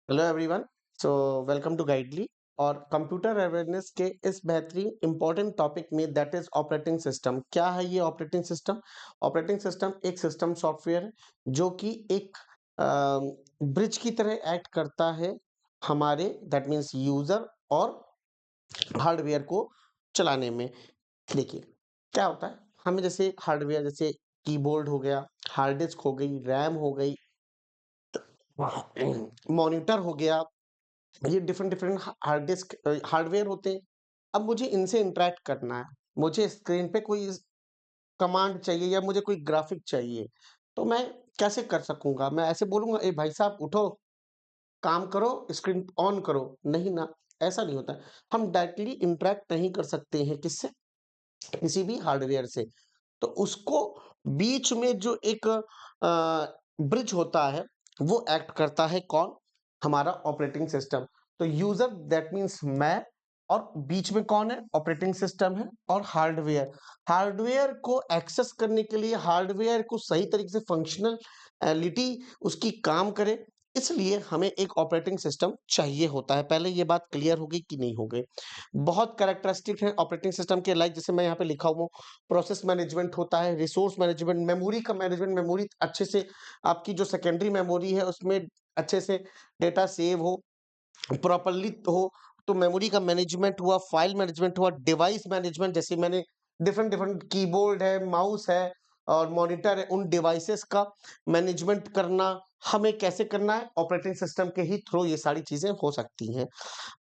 Hello everyone. So welcome to Guidely और computer awareness के इस बेहतरीन इंपॉर्टेंट टॉपिक में दैट इज ऑपरेटिंग सिस्टम। क्या है ये ऑपरेटिंग सिस्टम? ऑपरेटिंग सिस्टम एक सिस्टम सॉफ्टवेयर है जो कि एक ब्रिज की तरह एक्ट करता है हमारे दैट मीन्स यूजर और हार्डवेयर को चलाने में। देखिए क्या होता है, हमें जैसे हार्डवेयर जैसे कीबोर्ड हो गया, हार्ड डिस्क हो गई, रैम हो गई, मॉनिटर हो गया, ये different different hard disk hardware होते हैं। अब मुझे इनसे इंटरेक्ट करना है, मुझे स्क्रीन पे कोई कमांड चाहिए या मुझे कोई ग्राफिक चाहिए, तो मैं कैसे कर सकूंगा? मैं ऐसे बोलूंगा ए भाई साहब उठो, काम करो, स्क्रीन ऑन करो? नहीं ना, ऐसा नहीं होता है। हम डायरेक्टली इंटरेक्ट नहीं कर सकते हैं किससे, किसी भी हार्डवेयर से। तो उसको बीच में जो एक ब्रिज होता है वो एक्ट करता है कौन? हमारा ऑपरेटिंग सिस्टम। तो यूजर दैट मींस मैं, और बीच में कौन है? ऑपरेटिंग सिस्टम है और हार्डवेयर। हार्डवेयर को एक्सेस करने के लिए, हार्डवेयर को सही तरीके से फंक्शनलिटी उसकी काम करे, इसलिए हमें एक ऑपरेटिंग सिस्टम चाहिए होता है। पहले ये बात क्लियर हो गई कि नहीं हो गई? बहुत कैरेक्टरिस्टिक है ऑपरेटिंग सिस्टम के, लाइक जैसे मैं यहाँ पे लिखा हुआ हूँ, प्रोसेस मैनेजमेंट होता है, रिसोर्स मैनेजमेंट, मेमोरी का मैनेजमेंट, मेमोरी अच्छे से आपकी जो सेकेंडरी मेमोरी है उसमें अच्छे से डेटा सेव हो, प्रॉपरली हो। तो मेमोरी का मैनेजमेंट हुआ, फाइल मैनेजमेंट हुआ, डिवाइस मैनेजमेंट, जैसे मैंने डिफरेंट डिफरेंट कीबोर्ड है, माउस है और मॉनिटर है, उन डिवाइसेस का मैनेजमेंट करना हमें कैसे करना है? ऑपरेटिंग सिस्टम के ही थ्रू ये सारी चीजें हो सकती हैं।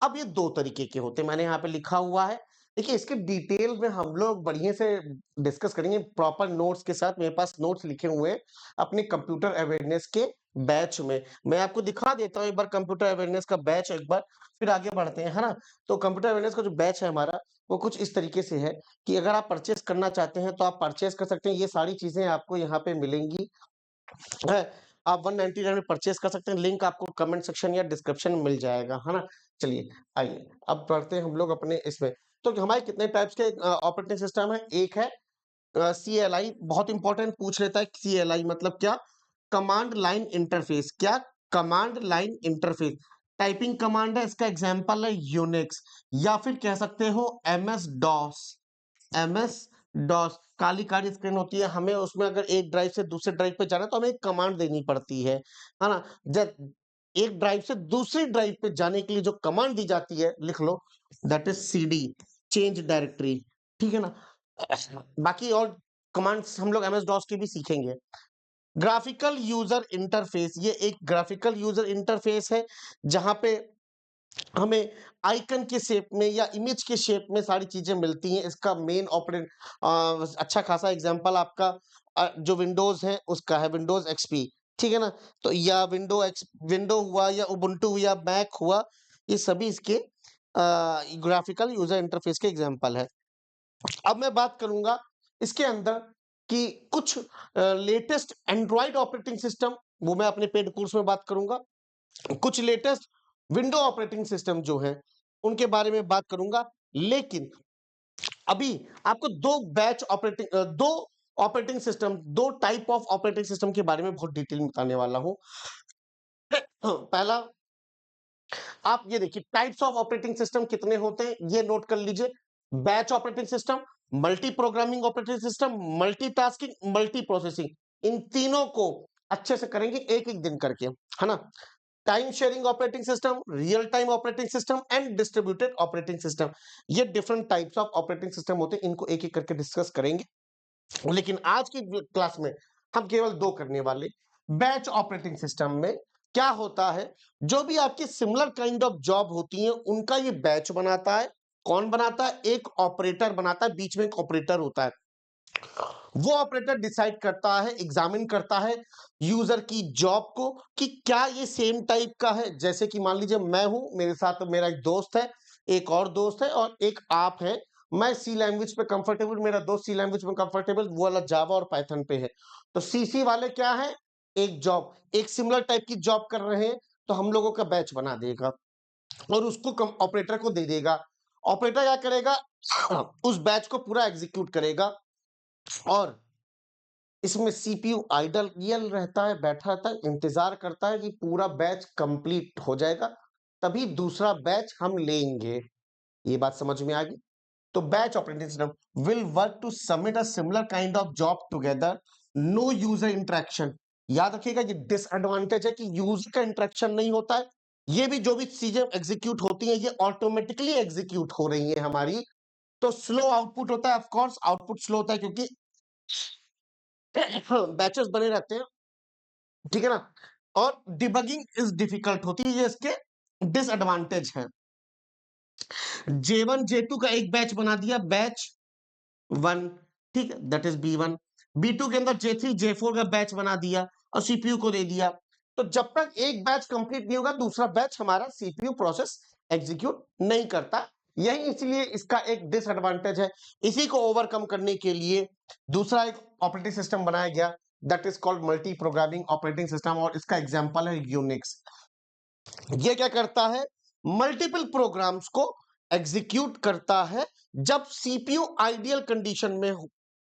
अब ये 2 तरीके के होते हैं, मैंने यहाँ पे लिखा हुआ है। देखिए इसके डिटेल में हम लोग बढ़िया से डिस्कस करेंगे प्रॉपर नोट्स के साथ। मेरे पास नोट्स लिखे हुए हैं अपने कंप्यूटर अवेयरनेस के बैच में। मैं आपको दिखा देता हूँ एक बार कंप्यूटर अवेयरनेस का बैच एक बार, फिर आगे बढ़ते हैं, है ना? तो कंप्यूटर अवेयरनेस का जो बैच है हमारा, वो कुछ इस तरीके से है कि अगर आप परचेज़ करना चाहते हैं, तो आप परचेज़ कर सकते हैं। ये सारी चीज़ें आपको यहाँ पे मिलेंगी। है, आप 199 में परचेज कर सकते हैं। लिंक आपको कमेंट सेक्शन या डिस्क्रिप्शन में मिल जाएगा, है ना? चलिए आइए अब बढ़ते हैं हम लोग अपने इसमें। तो हमारे कितने टाइप्स के ऑपरेटिंग सिस्टम है? एक है CLI, बहुत इंपॉर्टेंट पूछ लेता है। CLI मतलब क्या? Command line interface. क्या? Command line interface. Typing command है, इसका एग्जांपल है यूनिक्स, या फिर कह सकते हो MS DOS. MS DOS Kali Kali screen होती है, हमें उसमें अगर एक ड्राइव से दूसरे ड्राइव पे जाना है, तो हमें एक कमांड देनी पड़ती है ना? जब एक ड्राइव से दूसरी ड्राइव पे जाने के लिए जो कमांड दी जाती है, लिख लो, that is CD, change directory. ठीक है ना? बाकी और कमांड्स हम लोग MS डॉस की भी सीखेंगे। ग्राफिकल यूजर इंटरफेस, ये एक ग्राफिकल यूजर इंटरफेस है जहां पे हमें आइकन के शेप में या इमेज के शेप में सारी चीजें मिलती हैं। इसका मेन ऑपरेट अच्छा खासा एग्जांपल आपका जो विंडोज है उसका है, विंडोज XP। ठीक है ना? तो या विंडो हुआ या उबुंटू या मैक हुआ, ये सभी इसके ग्राफिकल यूजर इंटरफेस के एग्जांपल है। अब मैं बात करूंगा इसके अंदर कि कुछ लेटेस्ट एंड्रॉइड ऑपरेटिंग सिस्टम, वो मैं अपने पेड कोर्स में बात करूंगा। कुछ लेटेस्ट विंडो ऑपरेटिंग सिस्टम जो है उनके बारे में बात करूंगा। लेकिन अभी आपको दो ऑपरेटिंग सिस्टम, दो टाइप ऑफ ऑपरेटिंग सिस्टम के बारे में बहुत डिटेल में बताने वाला हूं। पहला, आप ये देखिए टाइप्स ऑफ ऑपरेटिंग सिस्टम कितने होते हैं ये नोट कर लीजिए। Batch operating system, multi programming operating system, multitasking, multi processing. इन तीनों को अच्छे से करेंगे एक एक दिन करके, है ना? Time sharing operating system, real time operating system and distributed operating system, ये different types of operating system होते हैं। इनको एक एक करके डिस्कस करेंगे, लेकिन आज की क्लास में हम केवल दो करने वाले। बैच ऑपरेटिंग सिस्टम में क्या होता है? जो भी आपकी सिमिलर काइंड ऑफ जॉब होती है उनका ये बैच बनाता है। कौन बनाता है? एक ऑपरेटर बनाता है, बीच में एक ऑपरेटर होता है। वो ऑपरेटर डिसाइड करता है, एग्जामिन करता है यूजर की जॉब को कि क्या ये सेम टाइप का है। जैसे कि मान लीजिए मैं हूं, मेरे साथ मेरा एक दोस्त है, एक और दोस्त है और एक आप है। मैं सी लैंग्वेज पे कंफर्टेबल, मेरा दोस्त सी लैंग्वेज में कंफर्टेबल, वो वाला जावा और पाइथन पे है। तो CC वाले क्या है? एक जॉब, एक सिमिलर टाइप की जॉब कर रहे हैं, तो हम लोगों का बैच बना देगा और उसको ऑपरेटर को दे देगा। ऑपरेटर क्या करेगा? उस बैच को पूरा एग्जीक्यूट करेगा और इसमें सीपीयू आइडल रहता है, बैठा रहता है, इंतजार करता है कि पूरा बैच कंप्लीट हो जाएगा, तभी दूसरा बैच हम लेंगे। ये बात समझ में आ गई? तो batch operating system will work to submit a similar kind of job together, no user interaction. याद रखिएगा, ये डिसएडवांटेज है कि यूजर का इंटरेक्शन नहीं होता है। ये भी जो भी चीजें एग्जीक्यूट होती हैं ये ऑटोमेटिकली एग्जीक्यूट हो रही है हमारी, तो स्लो आउटपुट होता है। ऑफ कोर्स आउटपुट स्लो होता है क्योंकि बैचेस बने रहते हैं, ठीक है ना। और डिबगिंग इज डिफिकल्ट होती है, ये इसके डिसएडवांटेज है। J1 J2 का एक बैच बना दिया, बैच 1, ठीक है, दैट इज B1। B2 के अंदर J3 J4 का बैच बना दिया और सीपीयू को दे दिया। तो जब तक एक बैच कंप्लीट नहीं होगा दूसरा बैच हमारा सीपीयू प्रोसेस एग्जीक्यूट नहीं करता। यही इसलिए इसका एक डिसएडवांटेज है। इसी को ओवरकम करने के लिए दूसरा एक ऑपरेटिंग सिस्टम बनाया गया, that is called multi programming operating system, और इसका एग्जांपल है यूनिक्स। ये क्या करता है? मल्टीपल प्रोग्राम्स को एग्जीक्यूट करता है जब सीपीयू आइडियल कंडीशन में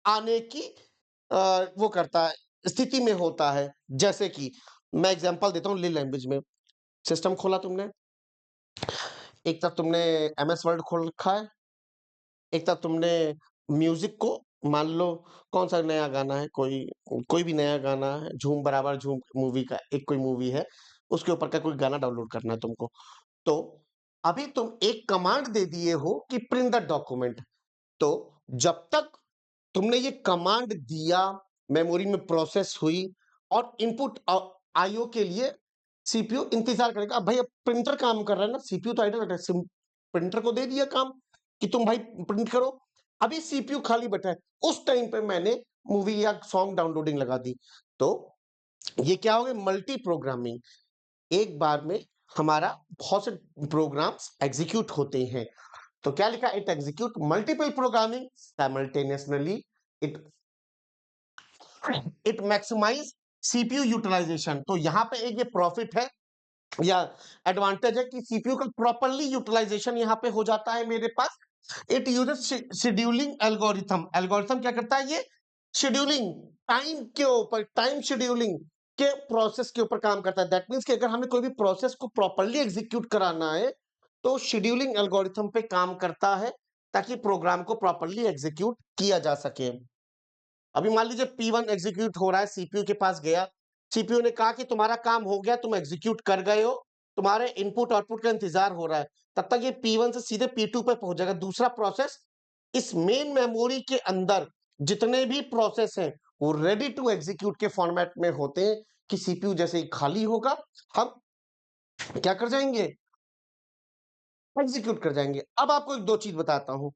आने की वो करता है, स्थिति में होता है। जैसे कि मैं एग्जांपल देता हूं ली लैंग्वेज में। सिस्टम खोला तुमने, एक तरफ तुमने एमएस वर्ड खोल रखा है, एक तरफ तुमने म्यूजिक को, मान लो कौन सा नया गाना है, कोई कोई भी नया गाना है, झूम बराबर झूम मूवी का एक कोई मूवी है, उसके ऊपर का कोई गाना डाउनलोड करना है तुमको। तो अभी तुम एक कमांड दे दिए हो कि प्रिंट द डॉक्यूमेंट। तो जब तक तुमने ये कमांड दिया, मेमोरी में प्रोसेस हुई और इनपुट आईओ के लिए सीपीयू इंतजार करेगा। अब भाई अब प्रिंटर काम कर रहा है ना, सीपीयू तो आइडल है, प्रिंटर को दे दिया काम कि तुम भाई प्रिंट करो। अभी सीपीयू खाली बैठा है, उस टाइम पे मैंने मूवी या सॉन्ग डाउनलोडिंग लगा दी। तो ये क्या हो गया? Multi programming. एक बार में हमारा बहुत से प्रोग्राम्स एग्जीक्यूट होते हैं। तो क्या लिखा? It execute multiple programming simultaneously, it it maximise CPU utilisation. तो यहां पे एक ये प्रॉफिट है या एडवांटेज है कि सीपीयू का प्रॉपरली यूटिलाइजेशन यहां पे हो जाता है मेरे पास। It uses scheduling algorithm. Algorithm क्या करता है? ये शेड्यूलिंग, टाइम के ऊपर, टाइम शेड्यूलिंग के प्रोसेस के ऊपर काम करता है। दैट मीन्स कि अगर हमें कोई भी प्रोसेस को प्रॉपरली एग्जीक्यूट कराना है तो शेड्यूलिंग एल्गोरिथम पे काम करता है ताकि प्रोग्राम को प्रॉपरली एग्जीक्यूट किया जा सके। अभी मान लीजिए P1 एग्जीक्यूट हो रहा है, सीपीयू के पास गया, सीपीयू ने कहा कि तुम्हारा काम हो गया, तुम एग्जीक्यूट कर गए हो, तुम्हारे इनपुट आउटपुट का इंतजार हो रहा है। तब तक ये P1 से सीधे P2 पे पहुंच जाएगा। दूसरा प्रोसेस इस मेन मेमोरी के अंदर जितने भी प्रोसेस हैं वो रेडी टू एग्जीक्यूट के फॉर्मेट में होते हैं कि सीपीयू जैसे ही खाली होगा हम क्या कर जाएंगे? एग्जीक्यूट कर जाएंगे। अब आपको एक दो चीज बताता हूं,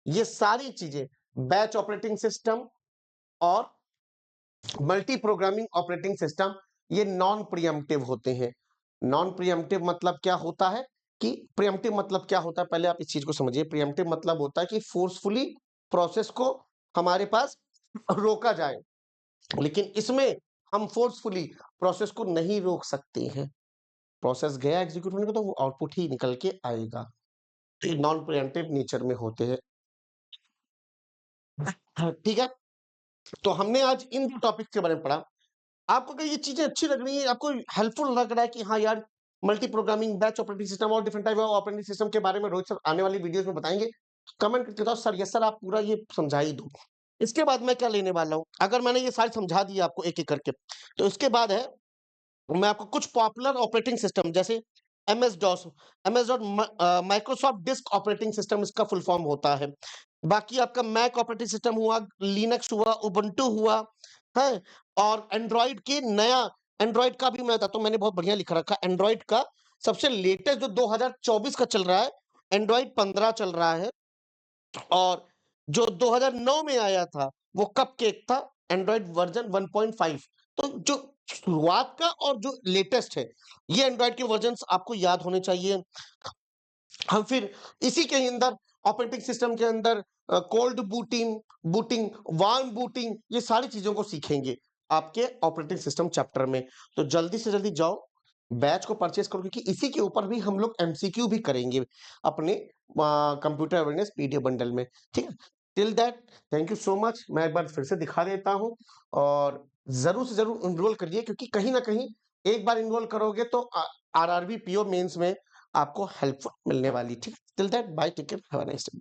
ये सारी चीजें बैच ऑपरेटिंग सिस्टम और मल्टी प्रोग्रामिंग ऑपरेटिंग सिस्टम ये नॉन प्रियम्पटिव होते हैं। नॉन प्रियम्पटिव मतलब क्या होता है कि प्रियम्पटिव मतलब क्या होता है, पहले आप इस चीज को समझिए। प्रियम्पटिव मतलब होता है कि फोर्सफुली प्रोसेस को हमारे पास रोका जाए, लेकिन इसमें हम फोर्सफुली प्रोसेस को नहीं रोक सकते हैं। प्रोसेस गया एग्जीक्यूट होने को तो वो आउटपुट ही निकल के आएगा। तो ये नॉन प्रियम्पटिव नेचर में होते हैं, ठीक है। तो हमने आज इन टॉपिक के बारे में पढ़ा। आपको क्या ये चीजें अच्छी लग रही है? आपको हेल्पफुल लग रहा है कि हाँ यार, multi programming, batch operating system और different type of operating system के बारे में रोहित सर आने वाली वीडियोस में बताएंगे? कमेंट करके बताओ सर, यस सर, आप पूरा ये समझा ही दो। इसके बाद मैं क्या लेने वाला हूँ, अगर मैंने ये सारी समझा दी आपको एक एक करके, तो इसके बाद है मैं आपको कुछ पॉपुलर ऑपरेटिंग सिस्टम जैसे MS DOS, MS dot Microsoft disk operating system इसका फुल फॉर्म होता है। बाकी आपका मैक ऑपरेटिंग सिस्टम हुआ, लिनक्स हुआ, उबुंटू हुआ है। और एंड्रॉइड की नया, एंड्रॉइड का भी मैं बताता हूँ, मैंने बहुत बढ़िया लिख रखा है। एंड्रॉइड का सबसे लेटेस्ट जो 2024 का चल रहा है, एंड्रॉइड 15 चल रहा है। और जो 2009 में आया था वो कपकेक था, एंड्रॉइड वर्जन 1.5। तो जो शुरुआत का और जो लेटेस्ट है, ये एंड्रॉइड के वर्जन्स आपको याद होने चाहिए। हम फिर इसी के अंदर ऑपरेटिंग सिस्टम के अंदर cold booting, booting, warm booting, ये सारी चीजों को सीखेंगे आपके ऑपरेटिंग सिस्टम चैप्टर में। तो जल्दी से जल्दी जाओ, बैच को परचेस करो, क्योंकि इसी के ऊपर भी हम लोग एमसीक्यू भी करेंगे अपने कंप्यूटर अवेयरनेस पीडीएफ बंडल में, ठीक है। Till that thank you so much. मैं एक बार फिर से दिखा देता हूँ और ज़रूर से ज़रूर एनरोल करिए क्योंकि कहीं न कहीं एक बार एनरोल करोगे तो आरआरबी, पीओ मेंस में आपको हेल्प मिलने वाली, ठीक है? Till that bye, take care, have a nice day.